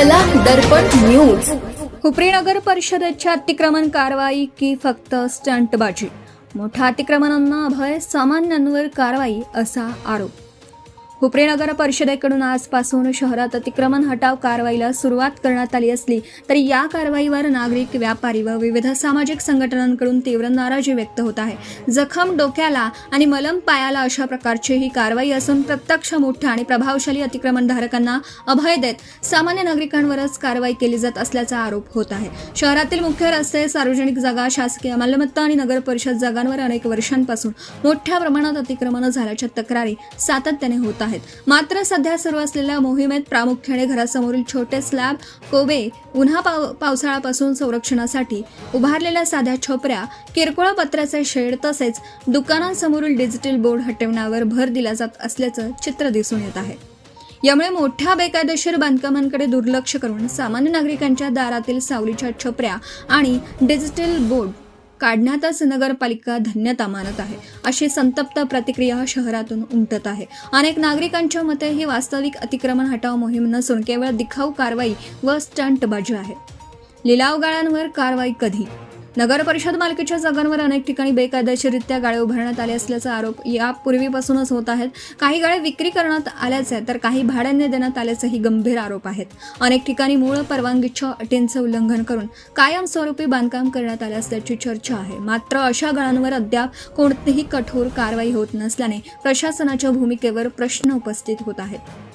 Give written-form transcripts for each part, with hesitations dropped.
कला दर्पण न्यूज। हुपरी नगर परिषदेच्या अतिक्रमण कारवाई की फक्त स्टंटबाजी? मोठ्या अतिक्रमणांना अभय, सामान्यांवर कारवाई असा आरोप। हुपरी नगर परिषदेकडून आजपासून शहरात अतिक्रमण हटाव कारवाईला सुरुवात करण्यात आली असली तरी या कारवाईवर नागरिक, व्यापारी व विविध सामाजिक संघटनांकडून तीव्र नाराजी व्यक्त होत आहे। जखम डोक्याला आणि मलम पायाला अशा प्रकारची ही कारवाई असून प्रत्यक्ष मोठ्या आणि प्रभावशाली अतिक्रमणधारकांना अभय देत सामान्य नागरिकांवरच कारवाई केली जात असल्याचा आरोप होत आहे। शहरातील मुख्य रस्ते, सार्वजनिक जागा, शासकीय मालमत्ता आणि नगर परिषद जागांवर अनेक वर्षांपासून मोठ्या प्रमाणात अतिक्रमण झाल्याच्या तक्रारी सातत्याने होत आहेत। मात्र सध्या सुरू असलेल्या मोहिमेत प्रामुख्याने घरासमोरील छोटे स्लॅब, कोबे, उन्हा पावसाळ्यापासून संरक्षणासाठी उभारलेल्या साध्या छपऱ्या, किरकोळ पत्र्याचे शेड तसेच दुकानांसमोरील डिजिटल बोर्ड हटवण्यावर भर दिला जात असल्याचं चित्र दिसून येत आहे। यामुळे मोठ्या बेकायदेशीर बांधकामांकडे दुर्लक्ष करून सामान्य नागरिकांच्या दारातील सावलीच्या छपऱ्या आणि डिजिटल बोर्ड काढण्यातच नगरपालिका धन्यता मानत आहे, अशी संतप्त प्रतिक्रिया शहरातून उमटत आहे। अनेक नागरिकांच्या मते ही वास्तविक अतिक्रमण हटाव मोहीम नसून केवळ दिखाऊ कारवाई व स्टंटबाजी आहे। लिलाव गाळ्यांवर कारवाई कधी? नगर परिषद मालकीच्या जागांवर अनेक ठिकाणी बेकायदेशीररित्या गाळे उभारण्यात आले असल्याचा आरोप यापूर्वीपासूनच होत आहेत। काही गाळे विक्री करण्यात आल्याचे तर काही भाड्याने देण्यात आल्याचेही गंभीर आरोप आहेत। अनेक ठिकाणी मूळ परवानगीच्या अटींचे उल्लंघन करून कायमस्वरूपी बांधकाम करण्यात आले असल्याची चर्चा आहे। मात्र अशा गाळ्यांवर अद्याप कोणतीही कठोर कारवाई होत नसल्याने प्रशासनाच्या भूमिकेवर प्रश्न उपस्थित होत आहेत।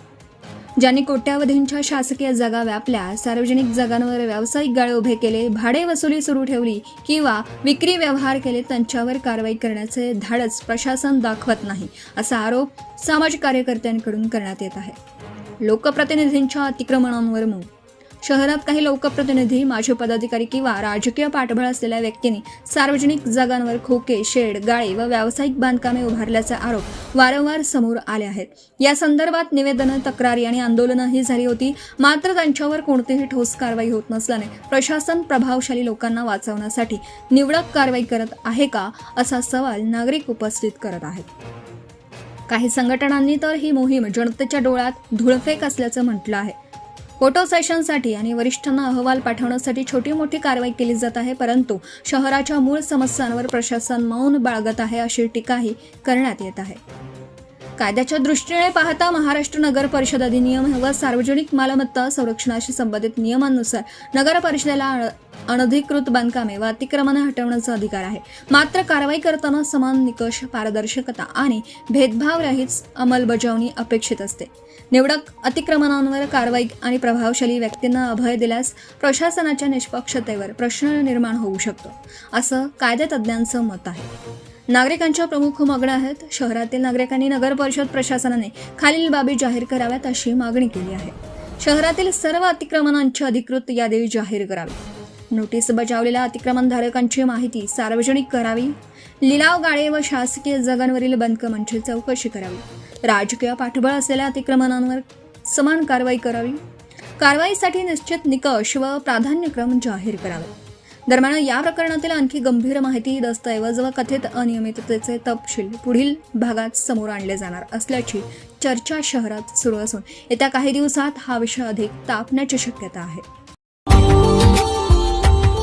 ज्यांनी कोट्यावधींच्या शासकीय जागा व्यापल्या, सार्वजनिक जागांवर व्यावसायिक गाळे उभे केले, भाडे वसुली सुरू ठेवली किंवा विक्री व्यवहार केले, त्यांच्यावर कारवाई करण्याचे धाडस प्रशासन दाखवत नाही, असा आरोप सामाजिक कार्यकर्त्यांकडून करण्यात येत आहे। लोकप्रतिनिधींच्या अतिक्रमणांवर मूग? शहरात काही लोकप्रतिनिधी, माजी पदाधिकारी किंवा राजकीय पाठबळ असलेल्या व्यक्तींनी सार्वजनिक जागांवर खोके, शेड, गाळे व व्यावसायिक बांधकामे उभारल्याचे आरोप वारंवार समोर आले आहेत। या संदर्भात निवेदनं, तक्रारी आणि आंदोलनंही झाली होती। मात्र त्यांच्यावर कोणतीही ठोस कारवाई होत नसल्याने प्रशासन प्रभावशाली लोकांना वाचवण्यासाठी निवडक कारवाई करत आहे का, असा सवाल नागरिक उपस्थित करत आहेत। काही संघटनांनी तर ही मोहीम जनतेच्या डोळ्यात धूळफेक असल्याचं म्हटलं आहे। फोटो सेशनसाठी आणि वरिष्ठांना अहवाल पाठवण्यासाठी छोटी मोठी कारवाई केली जात आहे, परंतु शहराच्या मूळ समस्यांवर प्रशासन मौन बाळगत आहे, अशी टीकाही करण्यात येत आहे। कायद्याच्या दृष्टीने पाहता महाराष्ट्र नगर परिषद अधिनियम व सार्वजनिक मालमत्ता संरक्षणाशी संबंधित नियमांनुसार नगर परिषदेला अनधिकृत बांधकामे व अतिक्रमणे हटवण्याचा अधिकार आहे। मात्र कारवाई करताना समान निकष, पारदर्शकता आणि भेदभावरहित अंमलबजावणी अपेक्षित असते। निवडक अतिक्रमणांवर कारवाई आणि प्रभावशाली व्यक्तींना अभय दिल्यास प्रशासनाच्या निष्पक्षतेवर प्रश्न निर्माण होऊ शकतो, असं कायदेतज्ञांचं मत आहे। नागरिकांच्या प्रमुख मागण्या आहेत। शहरातील नागरिकांनी नगर परिषद प्रशासनाने खालील बाबी जाहीर कराव्यात, अशी मागणी केली आहे। शहरातील सर्व अतिक्रमणांची अधिकृत यादी जाहीर करावी। नोटीस बजावलेल्या अतिक्रमणधारकांची माहिती सार्वजनिक करावी। लिलाव गाळे व शासकीय जागांवरील बांधकामांची चौकशी करावी। राजकीय पाठबळ असलेल्या अतिक्रमणांवर समान कारवाई करावी। कारवाईसाठी निश्चित निकष व प्राधान्यक्रम जाहीर करावे। दरम्यान या प्रकरणातील आणखी गंभीर माहिती, दस्तऐवज व कथित अनियमिततेचे तपशील पुढील भागात समोर आणले जाणार असल्याची चर्चा शहरात सुरू असून येत्या काही दिवसात हा विषय अधिक तापण्याची शक्यता आहे।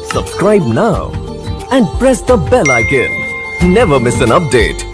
Subscribe now and press the bell icon. Never miss an update.